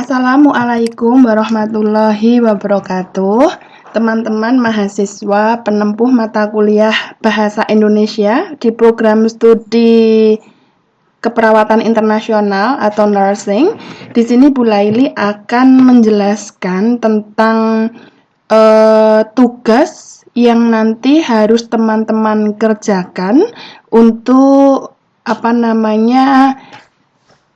Assalamualaikum warahmatullahi wabarakatuh. Teman-teman mahasiswa penempuh mata kuliah Bahasa Indonesia di program studi keperawatan internasional atau nursing. Di sini Bu Laili akan menjelaskan tentang tugas yang nanti harus teman-teman kerjakan untuk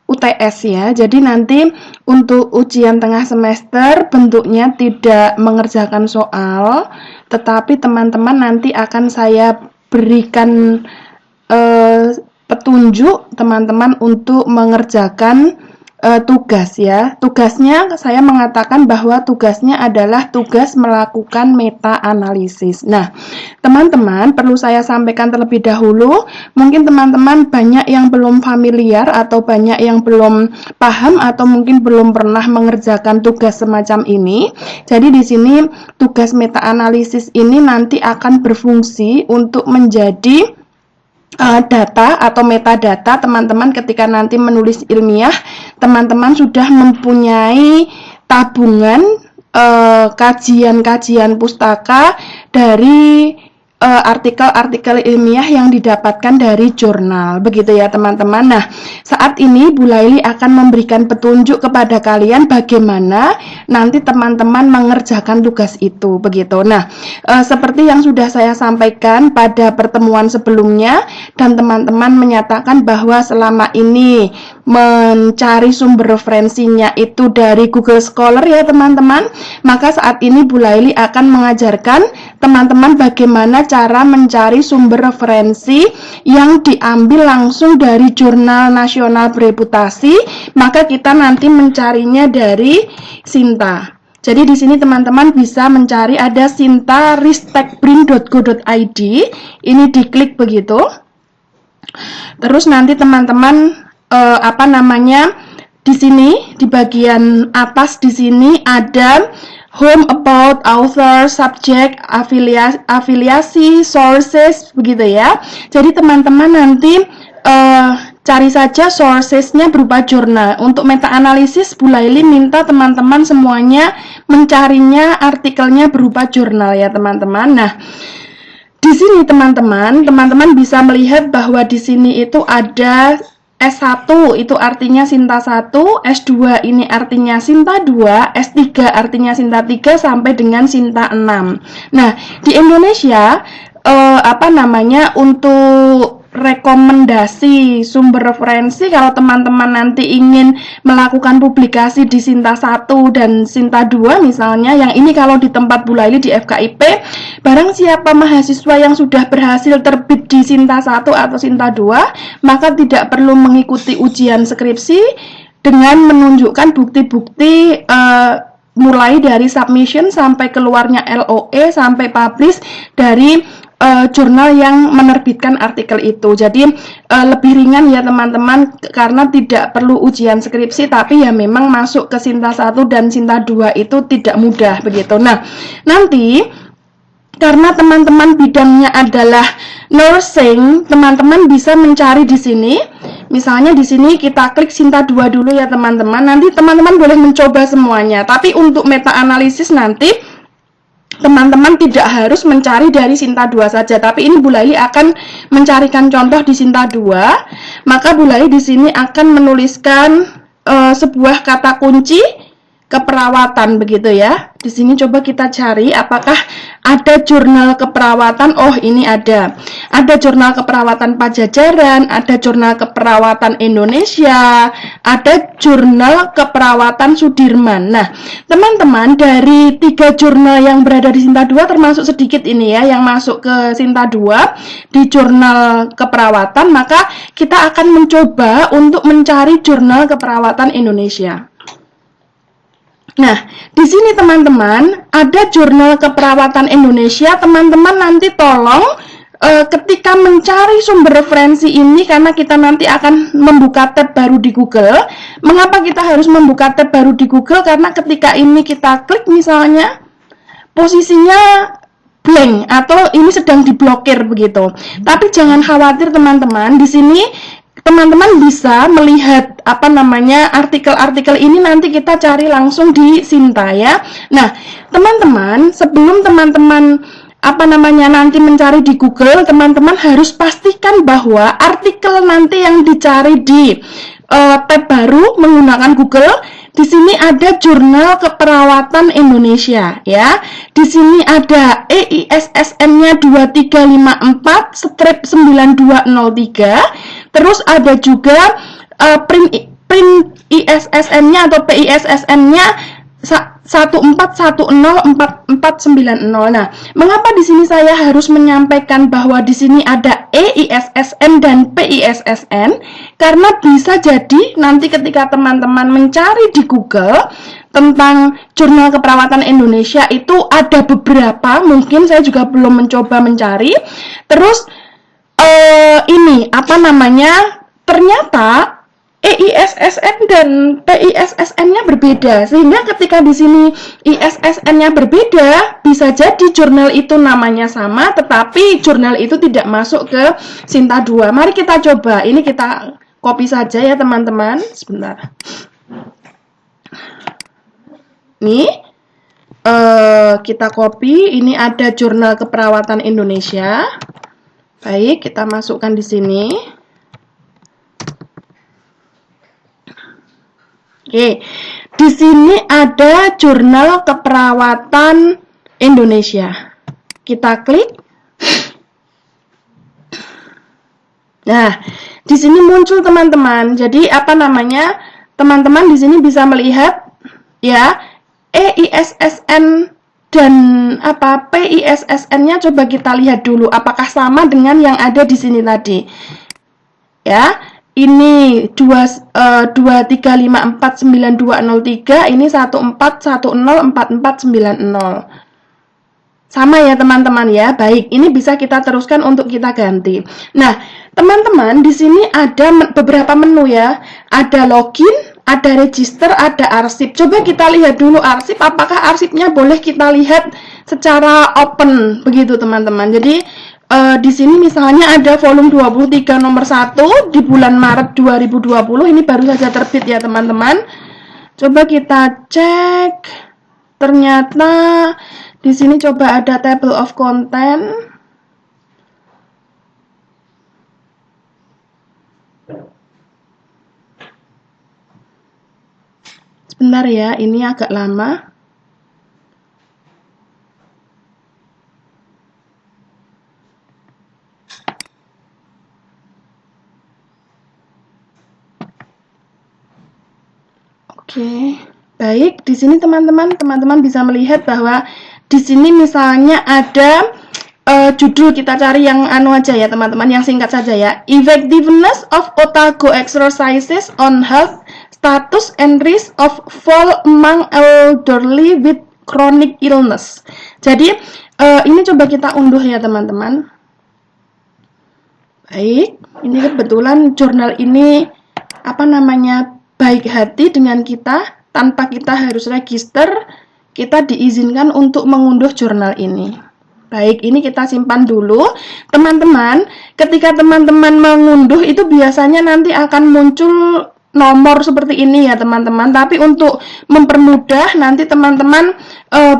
UTS ya. Jadi nanti untuk ujian tengah semester bentuknya tidak mengerjakan soal, tetapi teman-teman nanti akan saya berikan petunjuk teman-teman untuk mengerjakan tugas ya. Tugasnya saya mengatakan bahwa tugasnya adalah tugas melakukan meta-analisis. Nah, teman-teman perlu saya sampaikan terlebih dahulu, mungkin teman-teman banyak yang belum familiar atau banyak yang belum paham atau mungkin belum pernah mengerjakan tugas semacam ini. Jadi di sini tugas meta-analisis ini nanti akan berfungsi untuk menjadi data atau metadata teman-teman ketika nanti menulis ilmiah, teman-teman sudah mempunyai tabungan kajian-kajian pustaka dari artikel-artikel ilmiah yang didapatkan dari jurnal, begitu ya teman-teman. Nah, saat ini Bu Laili akan memberikan petunjuk kepada kalian bagaimana nanti teman-teman mengerjakan tugas itu, begitu. Nah, seperti yang sudah saya sampaikan pada pertemuan sebelumnya, dan teman-teman menyatakan bahwa selama ini mencari sumber referensinya itu dari Google Scholar ya teman-teman, maka saat ini Bu Laili akan mengajarkan teman-teman bagaimana cara mencari sumber referensi yang diambil langsung dari jurnal nasional bereputasi. Maka kita nanti mencarinya dari Sinta. Jadi di sini teman-teman bisa mencari, ada sinta-ristekbrin.go.id. Ini diklik begitu. Terus nanti teman-teman di sini di bagian atas di sini ada home, about, author, subject, afiliasi, sources, begitu ya. Jadi teman-teman nanti cari saja sourcesnya berupa jurnal. Untuk meta-analisis Bu Laili minta teman-teman semuanya mencarinya artikelnya berupa jurnal ya teman-teman. Nah, di sini teman-teman bisa melihat bahwa di sini itu ada S1 itu artinya Sinta 1, S2 ini artinya Sinta 2, S3 artinya Sinta 3 sampai dengan Sinta 6. Nah, di Indonesia untuk rekomendasi sumber referensi kalau teman-teman nanti ingin melakukan publikasi di Sinta 1 dan Sinta 2 misalnya, yang ini kalau di tempat Bu Laili di FKIP, barang siapa mahasiswa yang sudah berhasil terbit di Sinta 1 atau Sinta 2, maka tidak perlu mengikuti ujian skripsi dengan menunjukkan bukti-bukti mulai dari submission sampai keluarnya LOE sampai publish dari jurnal yang menerbitkan artikel itu. Jadi lebih ringan ya teman-teman, karena tidak perlu ujian skripsi, tapi ya memang masuk ke Sinta 1 dan Sinta 2 itu tidak mudah begitu. Nah, nanti karena teman-teman bidangnya adalah nursing, teman-teman bisa mencari di sini. Misalnya di sini kita klik Sinta 2 dulu ya teman-teman. Nanti teman-teman boleh mencoba semuanya. Tapi untuk meta-analisis nanti teman-teman tidak harus mencari dari Sinta 2 saja, tapi ini Bu Laili akan mencarikan contoh di Sinta 2. Maka Bu Laili di sini akan menuliskan sebuah kata kunci keperawatan begitu ya. Di sini coba kita cari apakah ada jurnal keperawatan. Oh, ini ada. Ada jurnal keperawatan Pajajaran, ada jurnal keperawatan Indonesia, ada jurnal keperawatan Sudirman. Nah, teman-teman, dari 3 jurnal yang berada di Sinta 2 termasuk sedikit ini ya yang masuk ke Sinta 2 di jurnal keperawatan, maka kita akan mencoba untuk mencari jurnal keperawatan Indonesia. Nah, di sini teman-teman ada jurnal keperawatan Indonesia. Teman-teman nanti tolong ketika mencari sumber referensi ini, karena kita nanti akan membuka tab baru di Google. Mengapa kita harus membuka tab baru di Google? Karena ketika ini kita klik misalnya, posisinya blank atau ini sedang diblokir begitu. Tapi jangan khawatir teman-teman, di sini teman-teman bisa melihat apa namanya artikel-artikel ini, nanti kita cari langsung di Sinta ya. Nah, teman-teman, sebelum teman-teman apa namanya nanti mencari di Google, teman-teman harus pastikan bahwa artikel nanti yang dicari di tab baru menggunakan Google, di sini ada Jurnal Keperawatan Indonesia ya. Di sini ada EISSN-nya 2354/9203. Terus ada juga print ISSN-nya atau PISSN-nya 1410449. Nah, mengapa di sini saya harus menyampaikan bahwa di sini ada EISSN dan PISSN? Karena bisa jadi nanti ketika teman-teman mencari di Google tentang Jurnal Keperawatan Indonesia itu ada beberapa, mungkin saya juga belum mencoba mencari. Terus ini apa namanya? Ternyata EISSN dan PISSN-nya berbeda, sehingga ketika di sini ISSN-nya berbeda, bisa jadi jurnal itu namanya sama, tetapi jurnal itu tidak masuk ke Sinta 2. Mari kita coba, ini kita copy saja ya teman-teman, sebentar. Nih, kita copy, ini ada Jurnal Keperawatan Indonesia. Baik, kita masukkan di sini. Oke, di sini ada Jurnal Keperawatan Indonesia. Kita klik. Nah, di sini muncul teman-teman. Jadi apa namanya? Teman-teman di sini bisa melihat ya, EISSN dan apa PISSN-nya coba kita lihat dulu apakah sama dengan yang ada di sini tadi. Ya. Ini 23549203, ini 14104490. Sama ya teman-teman ya. Baik, ini bisa kita teruskan untuk kita ganti. Nah, teman-teman di sini ada beberapa menu ya. Ada login, ada register, ada arsip. Coba kita lihat dulu arsip, apakah arsipnya boleh kita lihat secara open begitu teman-teman. Jadi di sini misalnya ada volume 23 nomor 1 di bulan Maret 2020, ini baru saja terbit ya teman-teman. Coba kita cek. Ternyata di sini coba ada table of content. Sebentar ya, ini agak lama. Oke, baik. Di sini teman-teman bisa melihat bahwa di sini misalnya ada judul, kita cari yang anu aja ya teman-teman, yang singkat saja ya. Effectiveness of Otago exercises on health status and risk of fall among elderly with chronic illness. Jadi ini coba kita unduh ya teman-teman. Baik, ini kebetulan jurnal ini apa namanya baik hati dengan kita, tanpa kita harus register, kita diizinkan untuk mengunduh jurnal ini. Baik, ini kita simpan dulu. Teman-teman, ketika teman-teman mengunduh itu biasanya nanti akan muncul nomor seperti ini ya teman-teman. Tapi untuk mempermudah, nanti teman-teman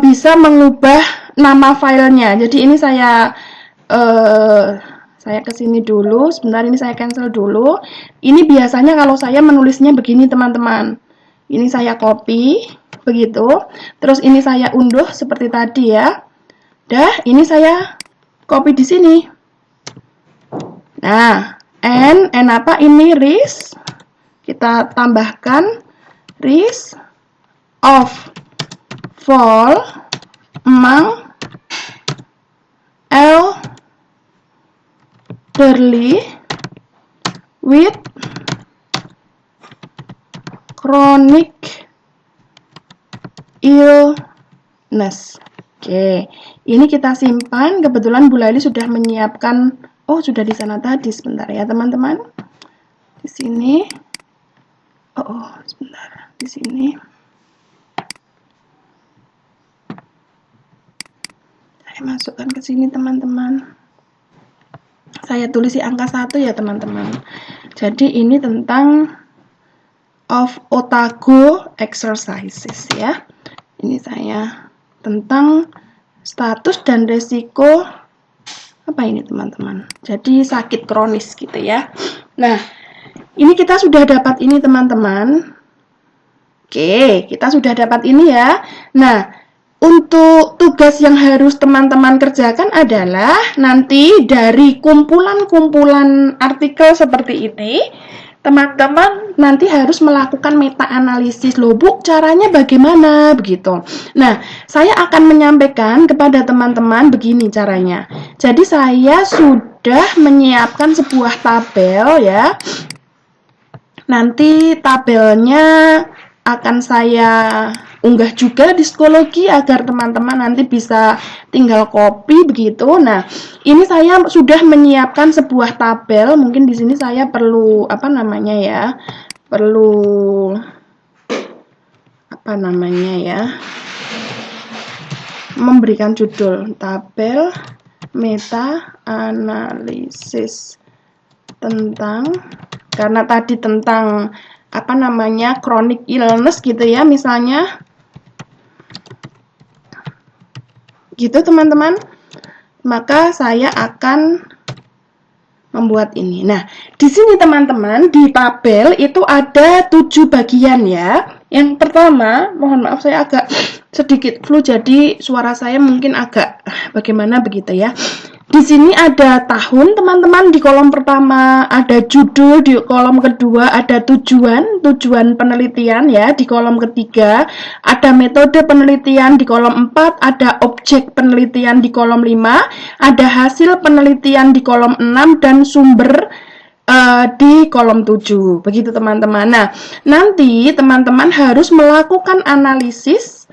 bisa mengubah nama filenya. Jadi ini saya kesini dulu, sebentar, ini saya cancel dulu. Ini biasanya kalau saya menulisnya begini teman-teman. Ini saya copy, begitu. Terus ini saya unduh seperti tadi ya. Dah, ini saya copy di sini. Nah, n apa ini? Risk. Kita tambahkan risk of fall among elderly with chronic illness. Oke, ini kita simpan. Kebetulan Bu Laili sudah menyiapkan. Oh, sudah di sana tadi. Sebentar ya teman-teman. Di sini. Oh, sebentar. Di sini. Saya masukkan ke sini teman-teman. Saya tulis di angka 1 ya teman-teman. Jadi ini tentang of otago exercises ya. Ini saya tentang status dan resiko apa ini teman-teman. Jadi sakit kronis gitu ya. Nah, ini kita sudah dapat ini teman-teman. Oke, kita sudah dapat ini ya. Nah, untuk tugas yang harus teman-teman kerjakan adalah nanti dari kumpulan-kumpulan artikel seperti ini, teman-teman nanti harus melakukan meta-analisis. Loh Bu, caranya bagaimana? Begitu. Nah, saya akan menyampaikan kepada teman-teman begini caranya. Jadi saya sudah menyiapkan sebuah tabel ya. Nanti tabelnya akan saya unggah juga di psikologi agar teman-teman nanti bisa tinggal copy begitu. Nah, ini saya sudah menyiapkan sebuah tabel. Mungkin di sini saya perlu memberikan judul tabel meta analisis karena tadi tentang chronic illness gitu ya, misalnya gitu teman-teman, maka saya akan membuat ini. Nah, di sini teman-teman di tabel itu ada 7 bagian ya. Yang pertama, mohon maaf saya agak sedikit flu jadi suara saya mungkin agak bagaimana begitu ya. Di sini ada tahun teman-teman di kolom pertama, ada judul di kolom kedua, ada tujuan penelitian ya di kolom ketiga, ada metode penelitian di kolom 4, ada objek penelitian di kolom 5, ada hasil penelitian di kolom 6 dan sumber di kolom 7. Begitu teman-teman. Nah, nanti teman-teman harus melakukan analisis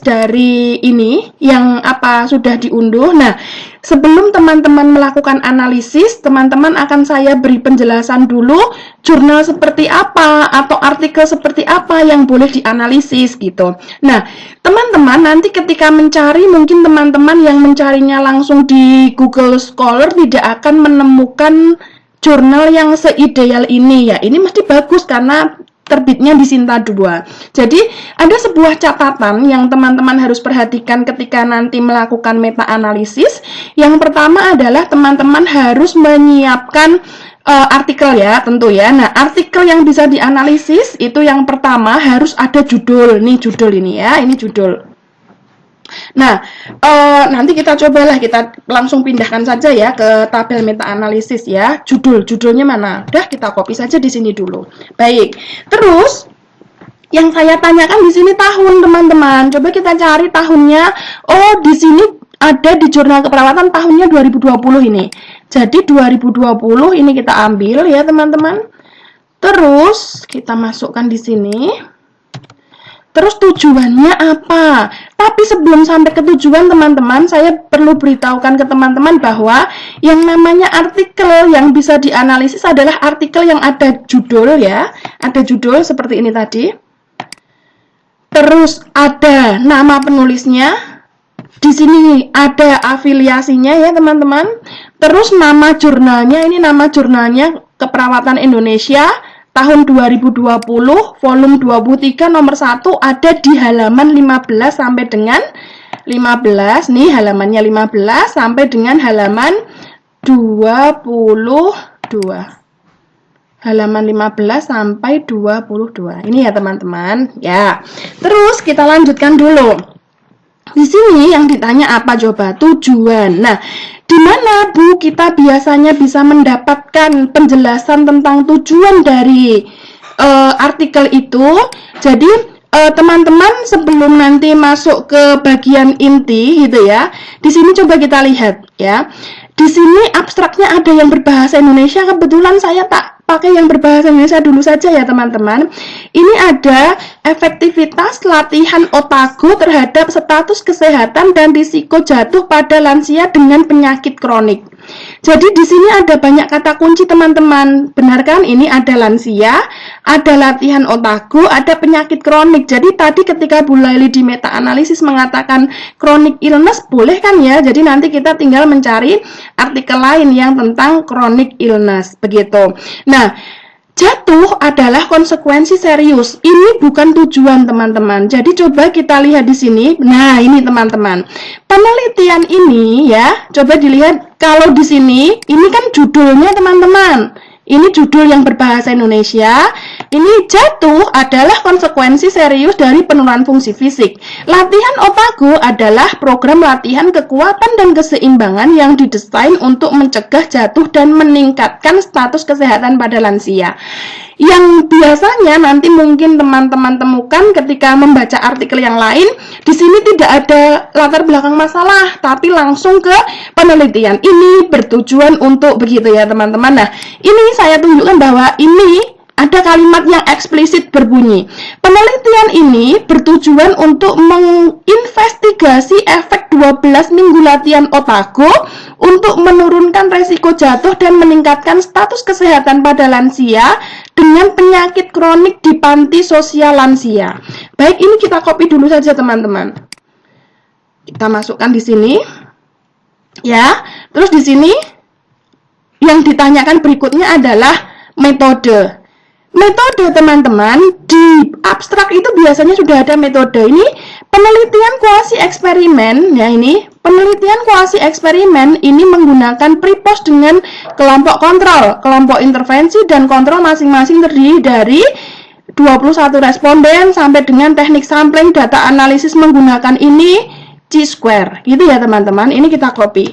dari ini yang sudah diunduh. Nah, sebelum teman-teman melakukan analisis, teman-teman akan saya beri penjelasan dulu jurnal seperti apa atau artikel seperti apa yang boleh dianalisis gitu. Nah, teman-teman nanti ketika mencari, mungkin teman-teman yang mencarinya langsung di Google Scholar tidak akan menemukan jurnal yang seideal ini ya. Ini mesti bagus karena terbitnya di Sinta 2. Jadi ada sebuah catatan yang teman-teman harus perhatikan ketika nanti melakukan meta-analisis. Yang pertama adalah teman-teman harus menyiapkan artikel ya tentu ya. Nah, artikel yang bisa dianalisis itu yang pertama harus ada judul. Nih judul ini ya, ini judul. Nah, nanti kita langsung pindahkan saja ya ke tabel meta analisis ya. Judulnya mana? Udah kita copy saja di sini dulu. Baik. Terus yang saya tanyakan di sini tahun teman-teman. Coba kita cari tahunnya. Oh, di sini ada di jurnal keperawatan tahunnya 2020 ini. Jadi 2020 ini kita ambil ya teman-teman. Terus kita masukkan di sini. Terus tujuannya apa? Tapi sebelum sampai ke tujuan teman-teman, saya perlu beritahukan ke teman-teman bahwa yang namanya artikel yang bisa dianalisis adalah artikel yang ada judul ya. Ada judul seperti ini tadi. Terus ada nama penulisnya. Di sini ada afiliasinya ya teman-teman. Terus nama jurnalnya, ini nama jurnalnya Keperawatan Indonesia. Tahun 2020, volume 23 nomor 1 ada di halaman 15 sampai dengan 15. Nih halamannya 15 sampai dengan halaman 22. Halaman 15 sampai 22. Ini ya teman-teman. Ya. Terus kita lanjutkan dulu. Di sini yang ditanya apa coba? Tujuan. Nah, di mana Bu kita biasanya bisa mendapatkan penjelasan tentang tujuan dari artikel itu? Jadi teman-teman sebelum nanti masuk ke bagian inti gitu ya. Di sini coba kita lihat ya. Di sini abstraknya ada yang berbahasa Indonesia. Kebetulan saya tak pakai yang berbahasa Indonesia dulu saja ya teman-teman. Ini ada efektivitas latihan otago terhadap status kesehatan dan risiko jatuh pada lansia dengan penyakit kronik. Jadi di sini ada banyak kata kunci teman-teman. Benar kan? Ini ada lansia, ada latihan otago, ada penyakit kronik. Jadi tadi ketika Bu Laili di meta analisis mengatakan chronic illness, boleh kan ya? Jadi nanti kita tinggal mencari artikel lain yang tentang chronic illness, begitu. Nah, jatuh adalah konsekuensi serius. Ini bukan tujuan, teman-teman. Jadi coba kita lihat di sini. Nah, ini teman-teman. Penelitian ini ya, coba dilihat kalau di sini, ini kan judulnya, teman-teman. Ini judul yang berbahasa Indonesia. Ini jatuh adalah konsekuensi serius dari penurunan fungsi fisik. Latihan otago adalah program latihan kekuatan dan keseimbangan yang didesain untuk mencegah jatuh dan meningkatkan status kesehatan pada lansia. Yang biasanya nanti mungkin teman-teman temukan ketika membaca artikel yang lain, di sini tidak ada latar belakang masalah, tapi langsung ke penelitian. Ini bertujuan untuk begitu ya teman-teman. Nah, ini saya tunjukkan bahwa ini ada kalimat yang eksplisit berbunyi, penelitian ini bertujuan untuk menginvestigasi efek 12 minggu latihan otago untuk menurunkan resiko jatuh dan meningkatkan status kesehatan pada lansia dengan penyakit kronik di panti sosial lansia. Baik, ini kita copy dulu saja teman-teman. Kita masukkan di sini. Ya, terus di sini yang ditanyakan berikutnya adalah metode. Metode teman-teman, di abstrak itu biasanya sudah ada metode. Ini penelitian kuasi eksperimen, ya ini penelitian kuasi eksperimen ini menggunakan pre-post dengan kelompok kontrol, kelompok intervensi dan kontrol masing-masing terdiri dari 21 responden sampai dengan teknik sampling data analisis menggunakan ini chi-square. Gitu ya teman-teman, ini kita copy.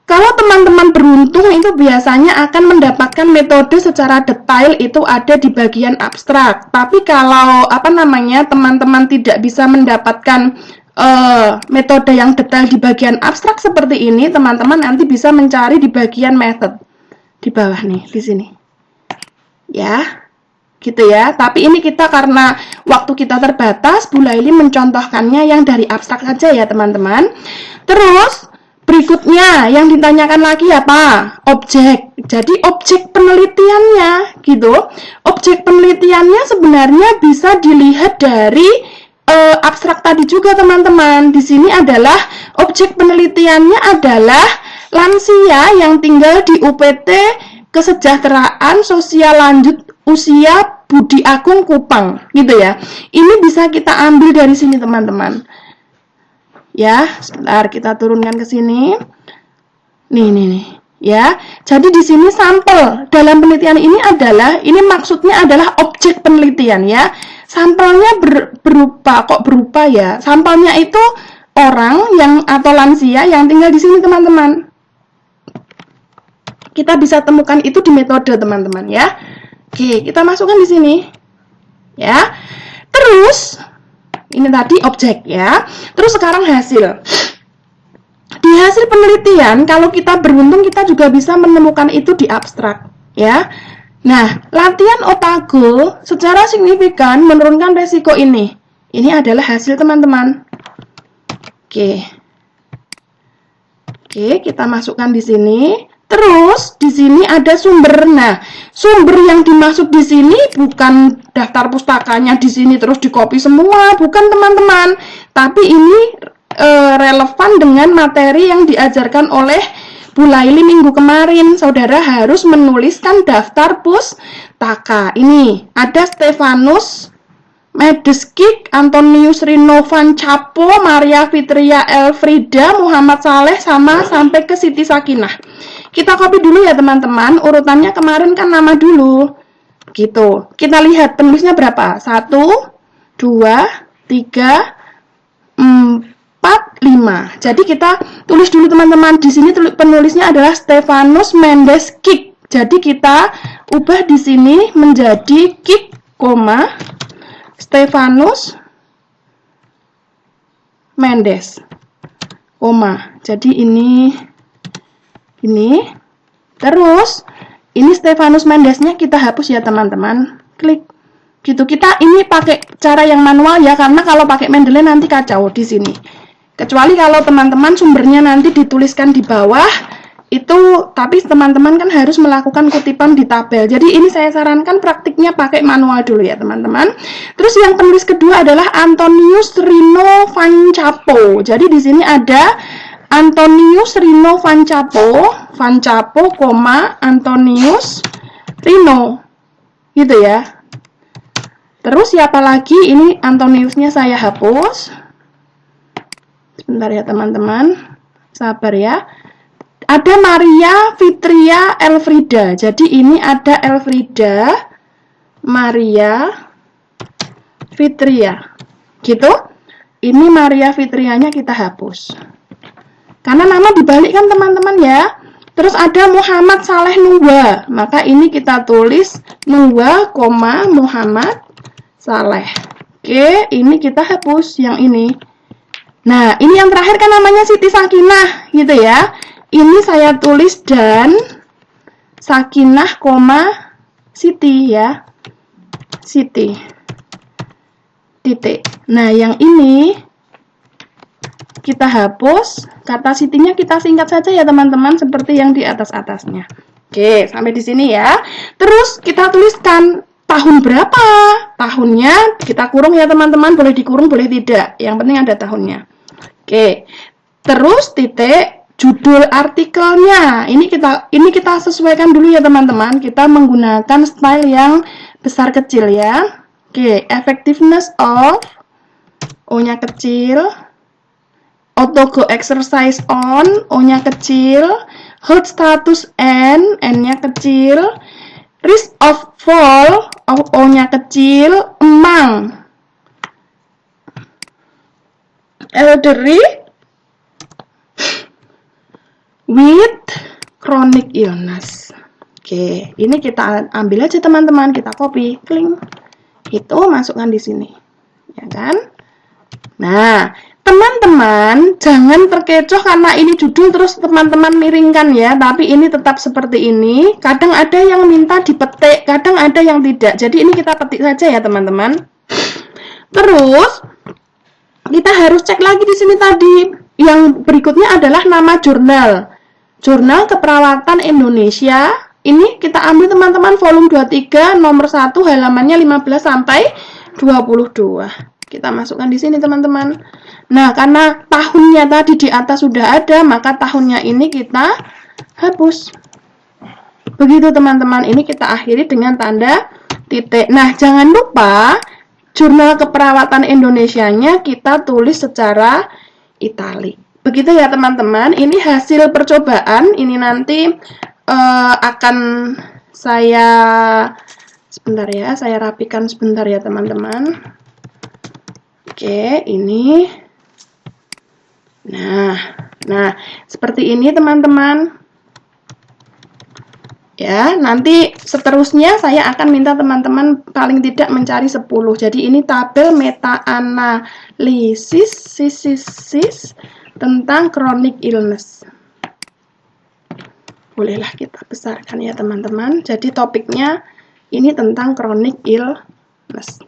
Kalau teman-teman beruntung itu biasanya akan mendapatkan metode secara detail itu ada di bagian abstrak. Tapi kalau teman-teman tidak bisa mendapatkan metode yang detail di bagian abstrak seperti ini, teman-teman nanti bisa mencari di bagian method di bawah nih, di sini. Ya, gitu ya. Tapi ini kita karena waktu kita terbatas, Bu Laili mencontohkannya yang dari abstrak saja ya teman-teman. Terus berikutnya yang ditanyakan lagi apa? Objek. Jadi objek penelitiannya gitu. Objek penelitiannya sebenarnya bisa dilihat dari abstrak tadi juga teman-teman. Di sini adalah objek penelitiannya adalah lansia yang tinggal di UPT Kesejahteraan Sosial Lanjut Usia Budi Agung Kupang gitu ya. Ini bisa kita ambil dari sini teman-teman. Ya, sebentar kita turunkan ke sini. Nih. Ya. Jadi di sini sampel dalam penelitian ini adalah maksudnya adalah objek penelitian ya. Sampelnya berupa ya. Sampelnya itu orang yang atau lansia yang tinggal di sini teman-teman. Kita bisa temukan itu di metode teman-teman ya. Oke, kita masukkan di sini. Ya. Terus ini tadi objek ya. Terus sekarang hasil. Di hasil penelitian, kalau kita beruntung kita juga bisa menemukan itu di abstrak ya. Nah, latihan otago secara signifikan menurunkan resiko ini. Ini adalah hasil teman-teman. Oke, kita masukkan di sini. Terus di sini ada sumber. Nah, sumber yang dimaksud di sini bukan daftar pustakanya di sini terus di-copy semua, bukan teman-teman. Tapi ini relevan dengan materi yang diajarkan oleh Bu Laili minggu kemarin. Saudara harus menuliskan daftar pustaka. Ini ada Stefanus Medeskik, Antonius Rinovan Capo, Maria Fitria Elfrida, Muhammad Saleh sampai ke Siti Sakinah. Kita copy dulu ya teman-teman, urutannya kemarin kan nama dulu. Gitu. Kita lihat penulisnya berapa? 1, 2, 3, 4, 5. Jadi kita tulis dulu teman-teman. Di sini penulisnya adalah Stefanus Mendeskik. Jadi kita ubah di sini menjadi Kik, Stefanus Mendes, jadi ini terus ini Stefanus Mendesnya kita hapus ya teman-teman, klik gitu. Kita ini pakai cara yang manual ya, karena kalau pakai Mendeley nanti kacau di sini. Kecuali kalau teman-teman sumbernya nanti dituliskan di bawah, Itu tapi teman-teman kan harus melakukan kutipan di tabel. Jadi ini saya sarankan praktiknya pakai manual dulu ya teman-teman. Terus yang penulis kedua adalah Antonius Rino Vancapo. Jadi di sini ada Antonius Rino Vancapo, Antonius Rino, gitu ya. Terus siapa lagi? Ini Antoniusnya saya hapus. Sebentar ya teman-teman, sabar ya. Ada Maria Fitria Elfrida. Jadi ini ada Elfrida, Maria Fitria, gitu. Ini Maria Fitrianya kita hapus, karena nama dibalik kan teman-teman ya. Terus ada Muhammad Saleh Nuwa, maka ini kita tulis Nuwa, Muhammad Saleh. Oke, ini kita hapus yang ini. Nah, ini yang terakhir kan namanya Siti Sakinah, gitu ya. Ini saya tulis dan Sakinah, Siti ya. Siti. Titik. Nah, yang ini kita hapus. Kata Sitinya kita singkat saja ya teman-teman, seperti yang di atas-atasnya. Oke, sampai di sini ya. Terus kita tuliskan tahun berapa. Tahunnya kita kurung ya teman-teman, boleh dikurung, boleh tidak. Yang penting ada tahunnya. Oke. Terus titik. Judul artikelnya ini kita sesuaikan dulu ya teman-teman. Kita menggunakan style yang besar kecil ya. Oke, effectiveness of O-nya kecil, auto go exercise on O-nya kecil, health status N-nya kecil, risk of fall O-nya kecil, among elderly with chronic illness. Oke, ini kita ambil aja teman-teman, kita copy, klik, itu masukkan di sini, ya kan? Nah, teman-teman jangan terkecoh karena ini judul terus teman-teman miringkan ya, tapi ini tetap seperti ini. Kadang ada yang minta dipetik, kadang ada yang tidak. Jadi ini kita petik saja ya teman-teman. Terus kita harus cek lagi di sini tadi. Yang berikutnya adalah nama jurnal. Jurnal Keperawatan Indonesia. Ini kita ambil teman-teman volume 23 nomor 1 halamannya 15 sampai 22. Kita masukkan di sini teman-teman. Nah, karena tahunnya tadi di atas sudah ada, maka tahunnya ini kita hapus. Begitu teman-teman, ini kita akhiri dengan tanda titik. Nah, jangan lupa Jurnal Keperawatan Indonesianya kita tulis secara italik. Begitu ya teman-teman, ini hasil percobaan, ini nanti akan saya, sebentar ya, saya rapikan sebentar ya teman-teman. Oke, ini. Nah, seperti ini teman-teman. Ya, nanti seterusnya saya akan minta teman-teman paling tidak mencari 10. Jadi ini tabel meta-analisis tentang chronic illness. Bolehlah kita besarkan ya teman-teman. Jadi topiknya ini tentang chronic illness.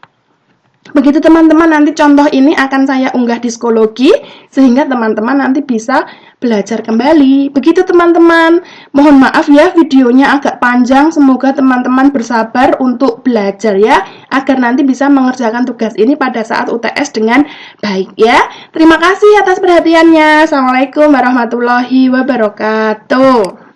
Begitu teman-teman, nanti contoh ini akan saya unggah di Psikologi sehingga teman-teman nanti bisa belajar kembali. Begitu teman-teman. Mohon maaf ya videonya agak panjang. Semoga teman-teman bersabar untuk belajar ya, agar nanti bisa mengerjakan tugas ini pada saat UTS dengan baik ya. Terima kasih atas perhatiannya. Assalamualaikum warahmatullahi wabarakatuh.